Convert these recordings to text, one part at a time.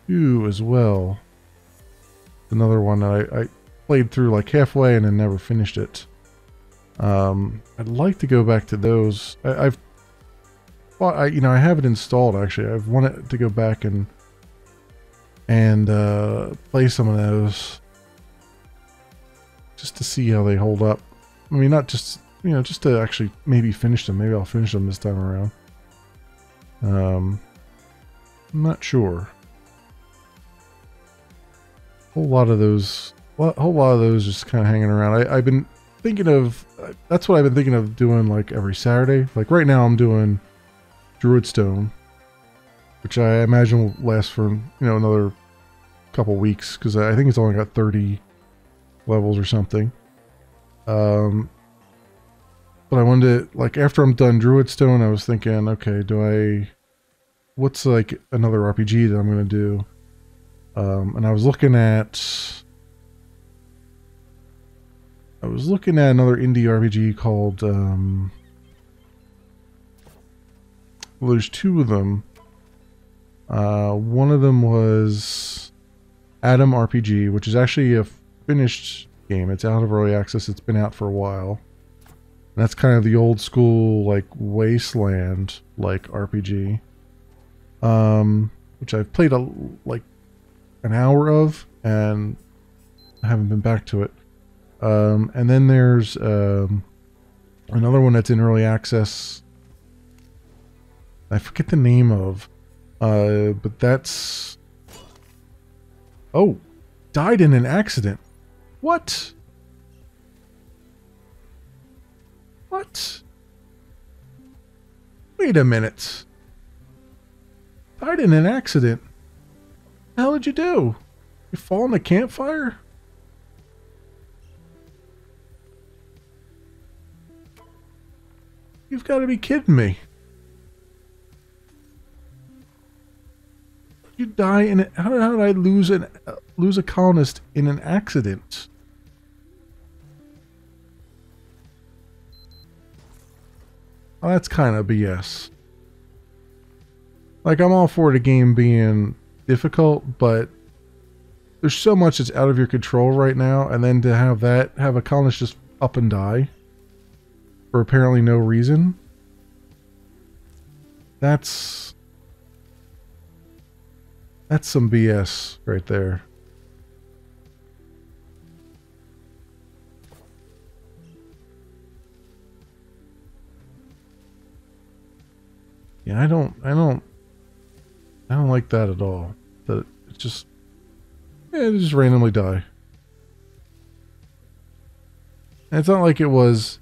2 as well. Another one that I played through like halfway and then never finished it. I'd like to go back to those. I've I have it installed actually. I've wanted to go back and play some of those just to see how they hold up. I mean, not just just to actually maybe finish them. Maybe I'll finish them this time around. I'm not sure. A whole lot of those just kind of hanging around. I've been thinking of, that's what I've been thinking of doing like every Saturday. Like right now I'm doing Druidstone, which I imagine will last for, another couple weeks, because I think it's only got 30 levels or something. But I wanted to, like, after I'm done Druidstone, I was thinking, okay, what's like another RPG that I'm going to do? And I was looking at another indie RPG called, well, there's 2 of them. One of them was Atom RPG, which is actually a finished game. It's out of early access. It's been out for a while. And that's kind of the old school, like, Wasteland, like, RPG. Which I've played like an hour of, and I haven't been back to it. And then there's another one that's in early access. I forget the name of, but that's... Oh, died in an accident. What? What? Wait a minute. Died in an accident? What the hell did you do? You fall in a campfire? You've got to be kidding me. You die in it. How did I lose a colonist in an accident? Well, that's kind of BS. Like, I'm all for the game being difficult, but there's so much that's out of your control right now, and then to have a colonist just up and die for apparently no reason. That's some BS right there. Yeah, I don't like that at all. That it's just, they just randomly die. And it's not like it was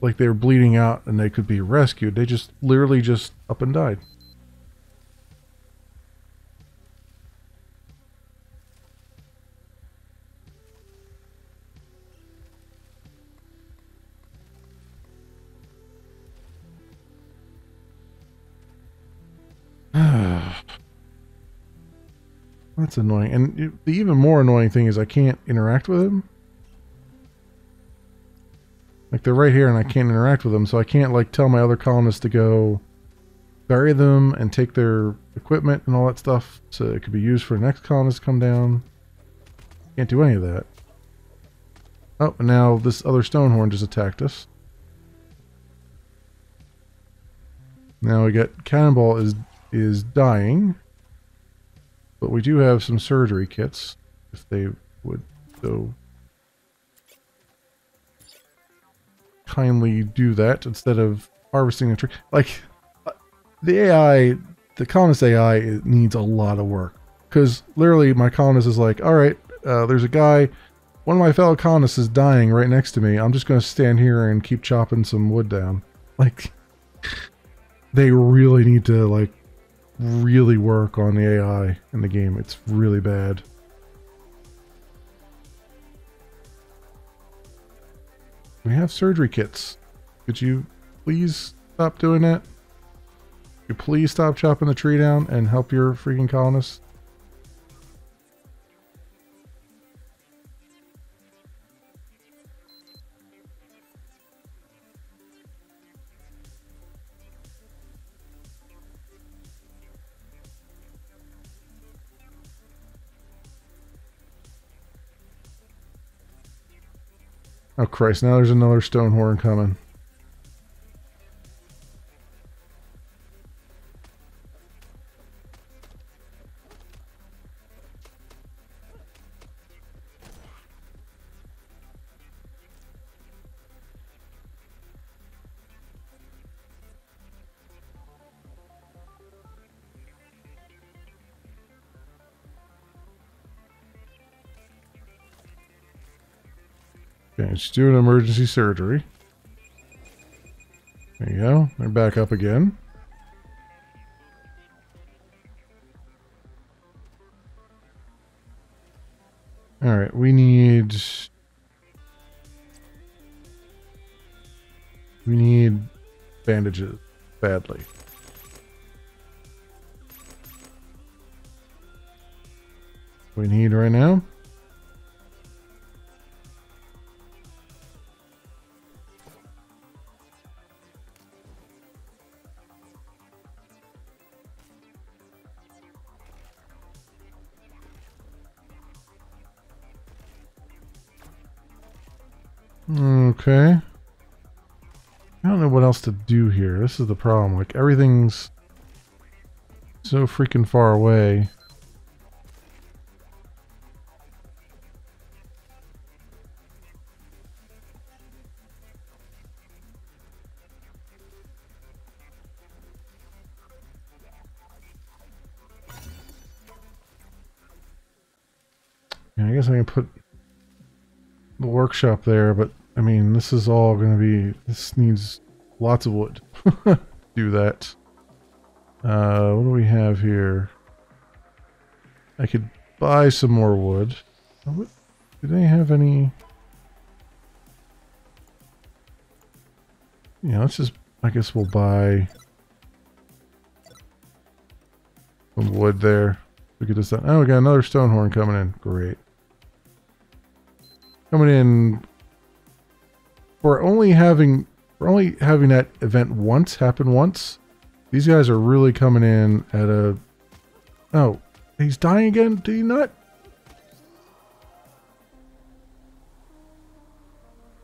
like they were bleeding out and they could be rescued. They just literally just up and died. That's annoying. And the even more annoying thing is I can't interact with him. Like, they're right here and I can't interact with them, so I can't, like, tell my other colonists to go bury them and take their equipment and all that stuff so it could be used for the next colonist to come down. Can't do any of that. Oh, and now this other Stonehorn just attacked us. Now we got Cannonball is dying. But we do have some surgery kits, if they would so kindly do that instead of harvesting the tree. Like, the AI, the colonist AI, it needs a lot of work. Because literally my colonist is like, alright, there's a guy, one of my fellow colonists is dying right next to me. I'm just going to stand here and keep chopping some wood down. Like, they really need to, like, really work on the AI in the game. It's really bad. We have surgery kits. Could you please stop doing that? Could you please stop chopping the tree down and help your freaking colonists? Oh Christ, now there's another stone horn coming. Okay, she's doing emergency surgery. There you go. They're back up again. Alright, we need bandages badly. We need right now. Okay. I don't know what else to do here. This is the problem. Like, everything's so freaking far away. Yeah, I guess I can put the workshop there, but I mean, this is all going to be... This needs lots of wood. Do that. What do we have here? I could buy some more wood. Do they have any... Yeah, let's just... I guess we'll buy some wood there. We could just... Oh, we got another stone horn coming in. Great. Coming in... We're only having that event happen once. These guys are really coming in at a... Oh, he's dying again? Did he not?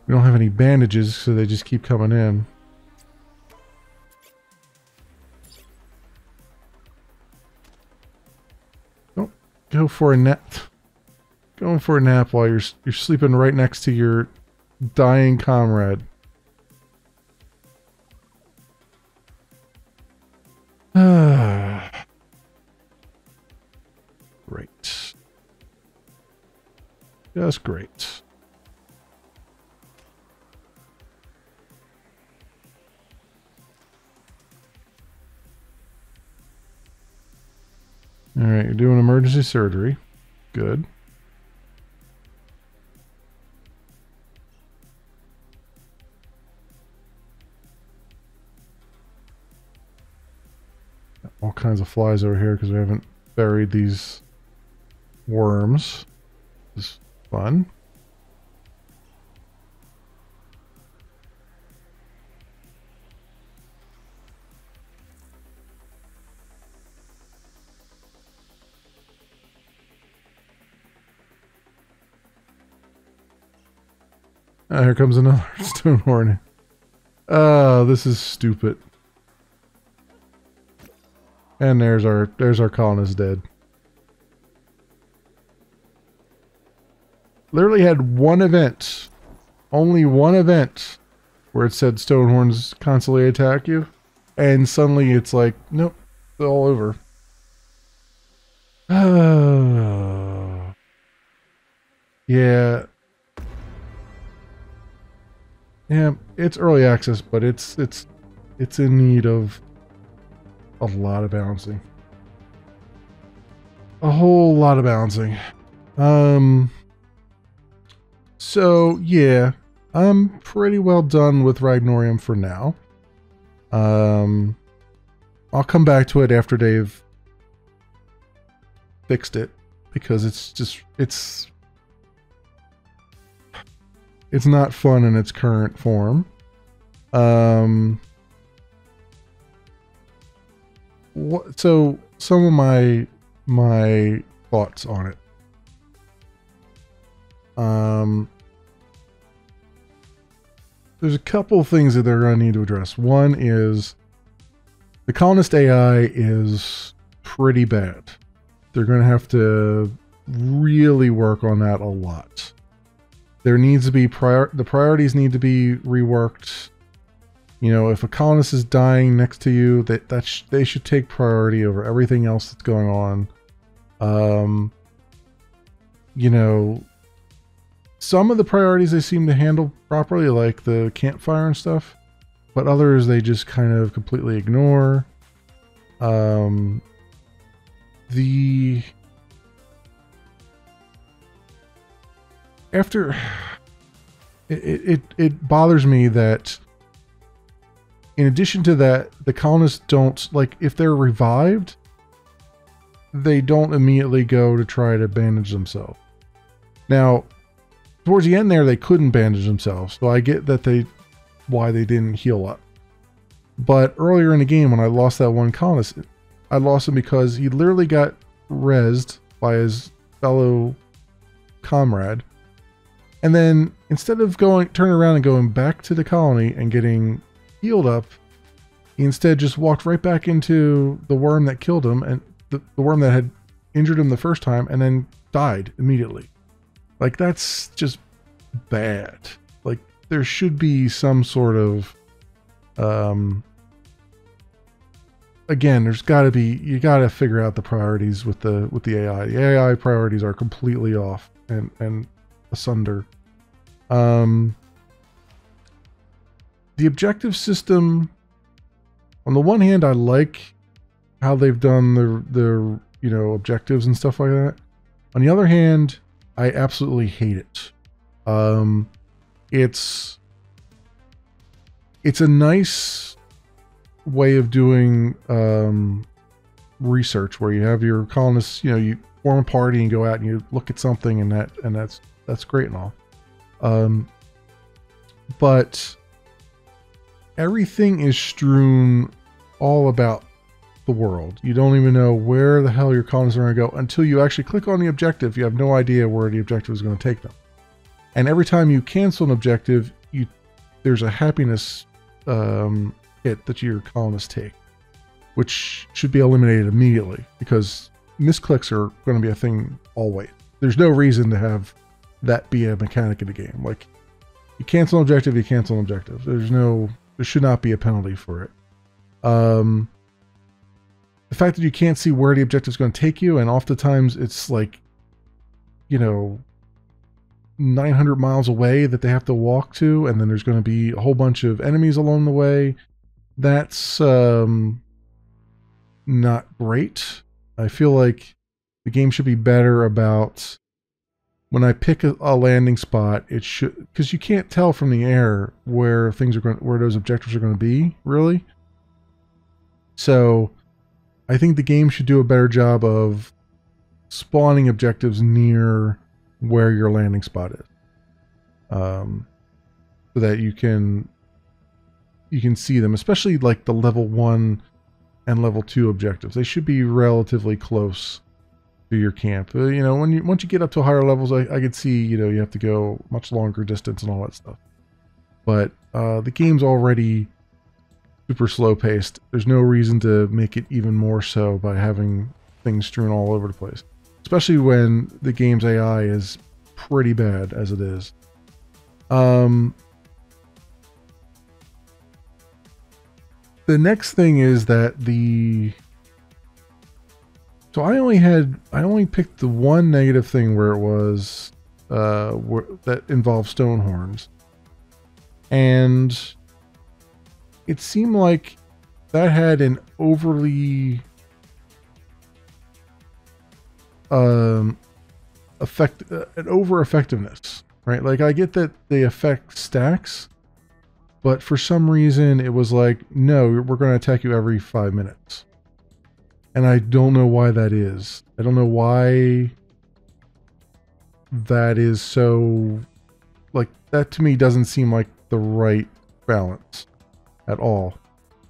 We don't have any bandages, so they just keep coming in. Don't go for a nap. Going for a nap while you're sleeping right next to your dying comrade. Great. Just great. Alright, you're doing emergency surgery. Good. All kinds of flies over here because we haven't buried these worms. This is fun. Ah, here comes another stone horn. Oh, this is stupid. And there's our colonist dead. Literally had one event. Only one event where it said stone horns constantly attack you. And suddenly it's like, nope, it's all over. Yeah. Yeah, it's early access, but it's in need of a lot of balancing. A whole lot of balancing. So yeah, I'm pretty well done with Ragnorium for now. I'll come back to it after they've fixed it, because it's not fun in its current form. So some of my thoughts on it. there's a couple things that they're going to need to address. One is the colonist AI is pretty bad. They're going to have to really work on that a lot. There needs to be the priorities need to be reworked. You know, if a colonist is dying next to you, they should take priority over everything else that's going on. You know, some of the priorities they seem to handle properly, like the campfire and stuff, but others they just kind of completely ignore. It bothers me that in addition to that, the colonists don't, like, if they're revived, they don't immediately go to try to bandage themselves. Now, towards the end there, they couldn't bandage themselves, so I get that why they didn't heal up. But earlier in the game, when I lost that one colonist, I lost him because he literally got rezzed by his fellow comrade. And then instead of turning around and going back to the colony and getting healed up, he instead just walked right back into the worm that killed him, and the worm that had injured him the first time, and then died immediately. Like, that's just bad. Like, there should be some sort of again, there's got to be, you got to figure out the priorities with the AI. The AI priorities are completely off and asunder. The objective system, on the one hand, I like how they've done the you know, objectives and stuff like that. On the other hand, I absolutely hate it. It's a nice way of doing research where you have your colonists, you know, you form a party and go out and you look at something, and that's great and all. But everything is strewn all about the world. You don't even know where the hell your colonists are going to go until you actually click on the objective. You have no idea where the objective is going to take them. And every time you cancel an objective, there's a happiness hit that your colonists take, which should be eliminated immediately, because misclicks are going to be a thing always. There's no reason to have that be a mechanic in the game. Like, you cancel an objective, you cancel an objective. There should not be a penalty for it. The fact that you can't see where the objective is going to take you, and oftentimes it's like, you know, 900 miles away that they have to walk to, and then there's going to be a whole bunch of enemies along the way. That's not great. I feel like the game should be better about, when I pick a landing spot, it should, because you can't tell from the air where those objectives are going to be, really. So I think the game should do a better job of spawning objectives near where your landing spot is, so that you can see them, especially like the level 1 and level 2 objectives. They should be relatively close to your camp. You know, once you get up to higher levels, I could see, you know, you have to go much longer distance and all that stuff. But the game's already super slow paced. There's no reason to make it even more so by having things strewn all over the place, especially when the game's AI is pretty bad as it is. The next thing is that so I only picked the one negative thing where it was that involved stone horns, and it seemed like that had an overly over effectiveness, right? Like, I get that they affect stacks, but for some reason it was like, no, we're going to attack you every 5 minutes. And I don't know why that is. I don't know why that is so, like, that to me doesn't seem like the right balance at all.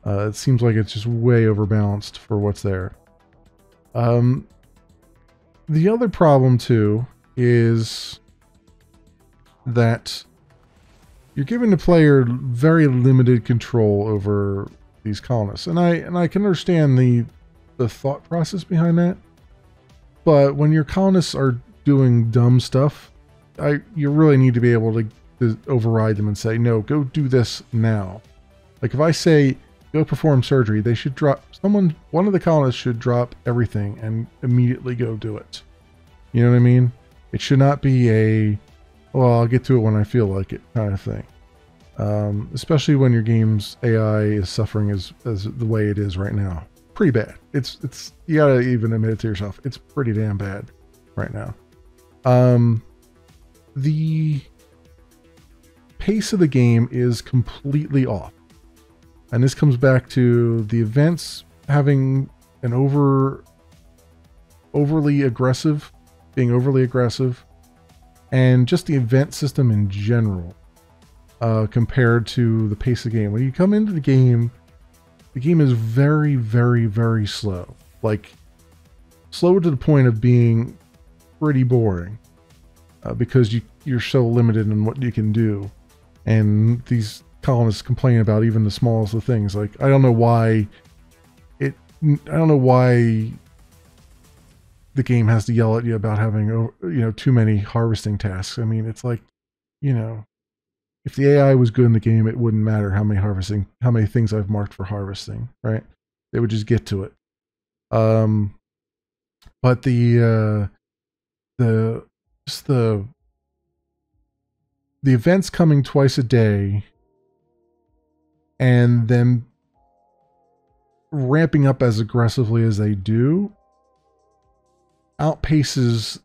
It seems like it's just way overbalanced for what's there. The other problem too is that you're giving the player very limited control over these colonists, and I can understand the thought process behind that. But when your colonists are doing dumb stuff, you really need to be able to override them and say, no, go do this now. Like if I say go perform surgery, they should one of the colonists should drop everything and immediately go do it. You know what I mean? It should not be well, I'll get to it when I feel like it kind of thing. Especially when your game's AI is suffering as the way it is right now. Pretty bad. It's you gotta even admit it to yourself. It's pretty damn bad right now. The pace of the game is completely off. And this comes back to the events having an overly aggressive, and just the event system in general, compared to the pace of the game. When you come into the game is very, very, very slow. Like, slow to the point of being pretty boring, because you're so limited in what you can do. And these colonists complain about even the smallest of things. Like, I don't know why the game has to yell at you about having, too many harvesting tasks. I mean, it's like, if the AI was good in the game, it wouldn't matter how many things I've marked for harvesting, right? They would just get to it. But the events coming twice a day and then ramping up as aggressively as they do outpaces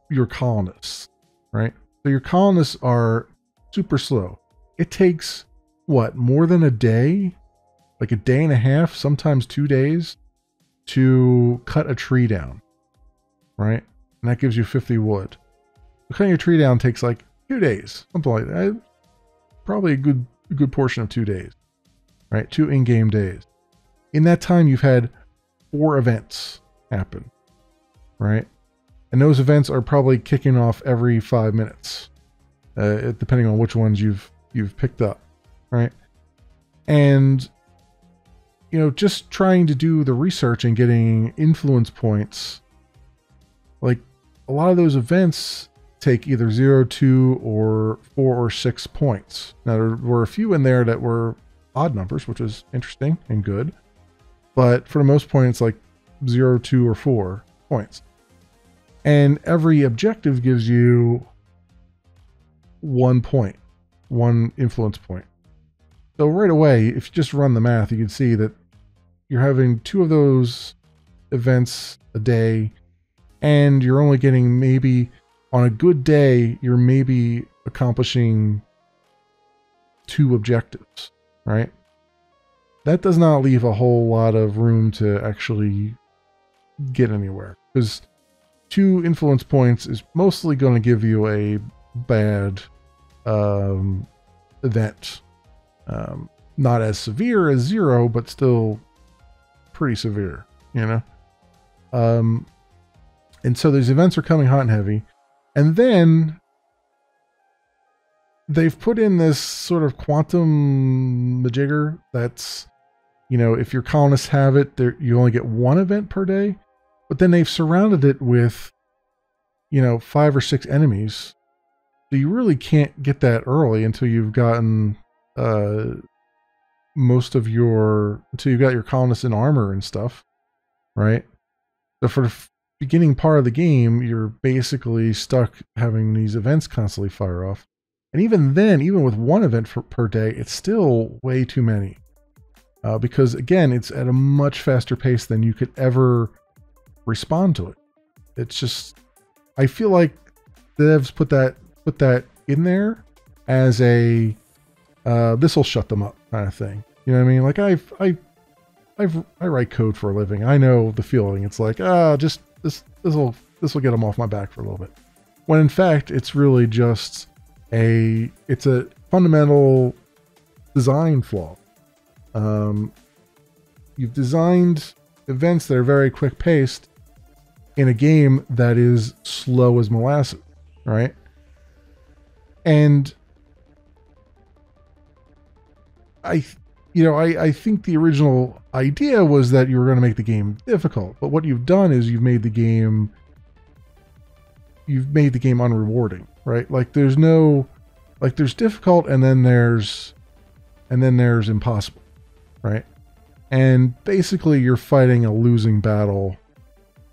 your colonists, right? So your colonists are super slow. It takes more than a day, like a day and a half, sometimes 2 days, to cut a tree down, right? And that gives you 50 wood. So cutting a tree down takes like 2 days, something like that. Probably a good portion of 2 days, right? 2 in-game days. In that time, you've had 4 events happen, right? And those events are probably kicking off every 5 minutes, depending on which ones you've picked up, right? And just trying to do the research and getting influence points, like a lot of those events take either 0, 2, or 4 or 6 points. Now there were a few in there that were odd numbers, which was interesting and good, but for the most part, it's like 0, 2, or 4 points. And every objective gives you 1 point, 1 influence point. So right away, if you just run the math, you can see that you're having 2 of those events a day, and you're only getting maybe, on a good day, you're maybe accomplishing 2 objectives, right? That does not leave a whole lot of room to actually get anywhere, because 2 influence points is mostly going to give you a bad event. Not as severe as 0, but still pretty severe, and so these events are coming hot and heavy. And then they've put in this sort of quantum majigger that's, if your colonists have it, you only get 1 event per day. But then they've surrounded it with, 5 or 6 enemies. So you really can't get that early until you've gotten until you've got your colonists in armor and stuff, right? So for the beginning part of the game, you're basically stuck having these events constantly fire off. And even then, even with 1 event per day, it's still way too many. Because again, it's at a much faster pace than you could ever respond to it. It's just, I feel like the devs put that in there as a this will shut them up kind of thing. You know what I mean? Like I write code for a living. I know the feeling. It's like, just this will get them off my back for a little bit. When in fact, it's really just it's a fundamental design flaw. You've designed events that are very quick paced in a game that is slow as molasses, right? And I I think the original idea was that you were going to make the game difficult, but what you've done is you've made the game unrewarding, right? Like there's difficult and then there's impossible, right? And basically you're fighting a losing battle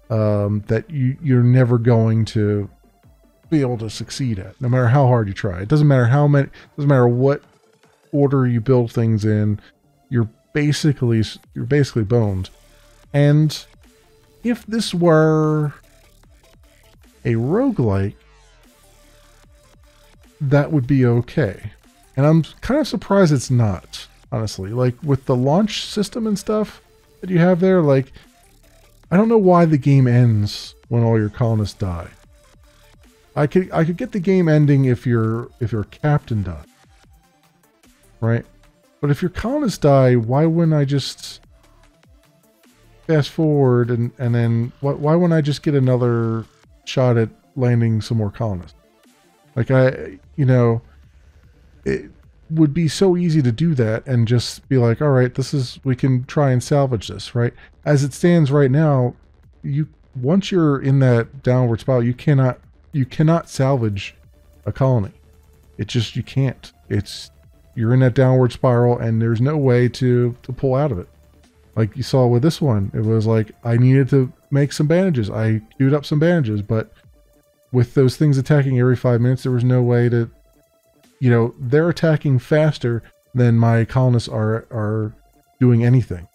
that you're never going to be able to succeed at, no matter how hard you try. It doesn't matter what order you build things in, you're basically boned. And if this were a roguelike, that would be okay. And I'm kind of surprised it's not, honestly. Like with the launch system and stuff that you have there, like I don't know why the game ends when all your colonists die. I could get the game ending if your captain died. Right? But if your colonists die, why wouldn't I just fast forward and then why wouldn't I just get another shot at landing some more colonists? Like it would be so easy to do that and just be like, all right, we can try and salvage this, right? As it stands right now, once you're in that downward spiral, you cannot salvage a colony. You can't. You're in that downward spiral and there's no way to pull out of it. Like you saw with this one, it was like I needed to make some bandages. I queued up some bandages, but with those things attacking every 5 minutes, there was no way to, they're attacking faster than my colonists are doing anything.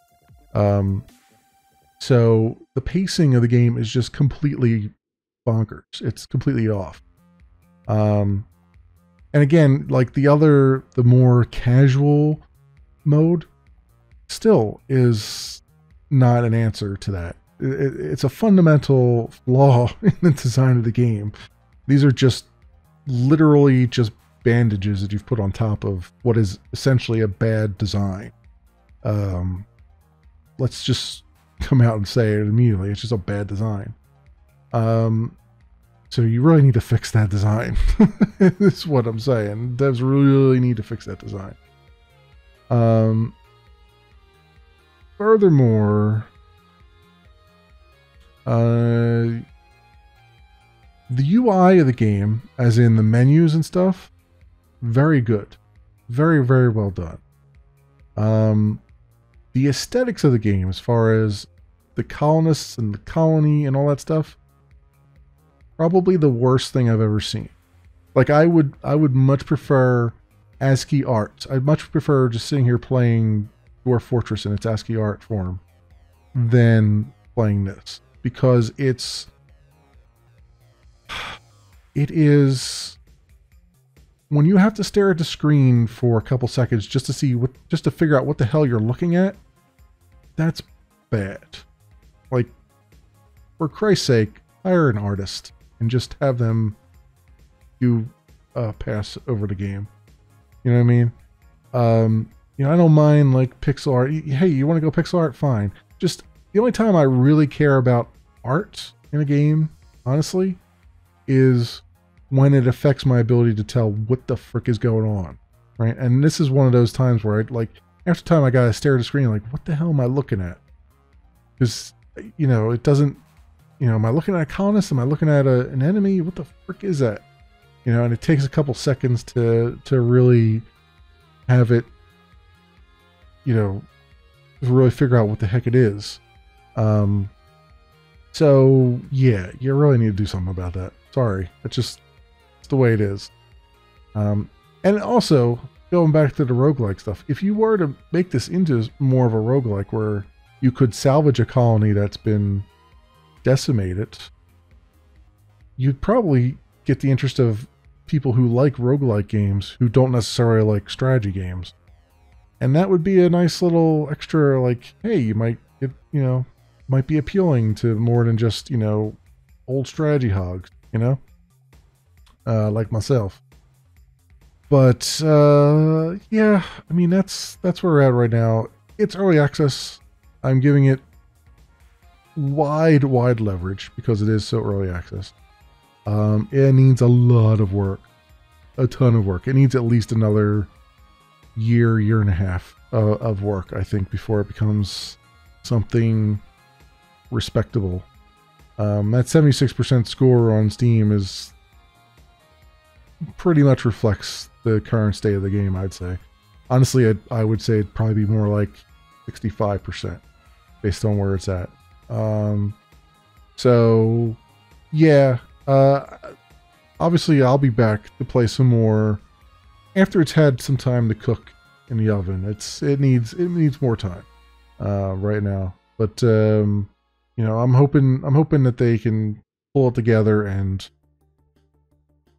So the pacing of the game is just completely bonkers. It's completely off. And again, like the more casual mode still is not an answer to that. It's a fundamental flaw in the design of the game. These are just literally just bandages that you've put on top of what is essentially a bad design. Let's just come out and say it immediately. It's just a bad design. So you really need to fix that design. That's what I'm saying. Devs really need to fix that design. Furthermore, the UI of the game, as in the menus and stuff, very good. Very, very well done. The aesthetics of the game, as far as the colonists and the colony and all that stuff, probably the worst thing I've ever seen. Like I would much prefer ASCII art. I'd much prefer just sitting here playing Dwarf Fortress in its ASCII art form than playing this, because it is when you have to stare at the screen for a couple seconds just to figure out what the hell you're looking at. That's bad. Like, for Christ's sake, hire an artist and just have them do pass over the game. You know what I mean? I don't mind like pixel art. Hey, you want to go pixel art? Fine. Just the only time I really care about art in a game, honestly, is when it affects my ability to tell what the frick is going on, right? And this is one of those times where after time I gotta stare at the screen like, what the hell am I looking at? Because it doesn't. Am I looking at a colonist? Am I looking at an enemy? What the frick is that? And it takes a couple seconds to really have it, really figure out what the heck it is. So yeah, you really need to do something about that. Sorry, it's the way it is. And also, going back to the roguelike stuff, if you were to make this into more of a roguelike where you could salvage a colony that's been decimated, you'd probably get the interest of people who like roguelike games who don't necessarily like strategy games. And that would be a nice little extra, like, hey, you might get, might be appealing to more than just, old strategy hogs, like myself. But, yeah, I mean, that's where we're at right now. It's early access. I'm giving it wide leverage because it is so early access. It needs a lot of work, a ton of work. It needs at least another year and a half of work, I think, before it becomes something respectable. That 76% score on Steam is pretty much reflects the current state of the game, I'd say. Honestly, I would say it'd probably be more like 65% based on where it's at. So, yeah. Obviously, I'll be back to play some more after it's had some time to cook in the oven. It needs more time right now. But you know, I'm hoping that they can pull it together and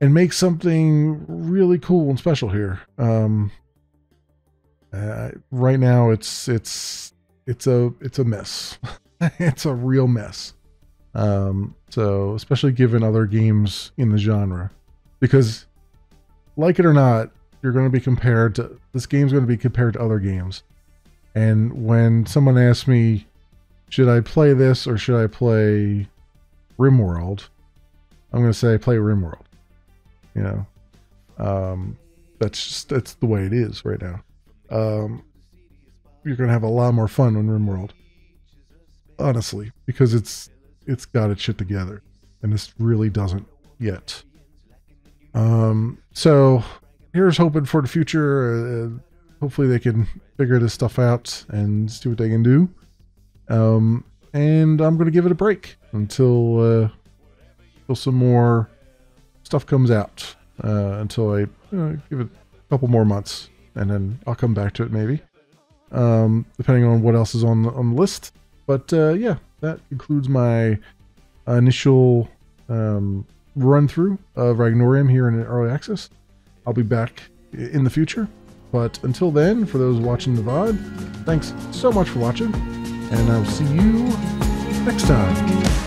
make something really cool and special here. Right now, it's a mess. It's a real mess. So especially given other games in the genre, because like it or not, you're going to be compared to this game's going to be compared to other games. And when someone asks me, should I play this or should I play RimWorld? I'm going to say play RimWorld. You know, that's the way it is right now. You're going to have a lot more fun on RimWorld, honestly, because it's got its shit together, and this really doesn't yet. So here's hoping for the future. Hopefully they can figure this stuff out and see what they can do. And I'm going to give it a break until some more stuff comes out. Until I give it a couple more months, and then I'll come back to it maybe, depending on what else is on the list. But yeah, that concludes my initial run through of Ragnorium here in early access. I'll be back in the future, but until then, for those watching the VOD, thanks so much for watching, and I'll see you next time.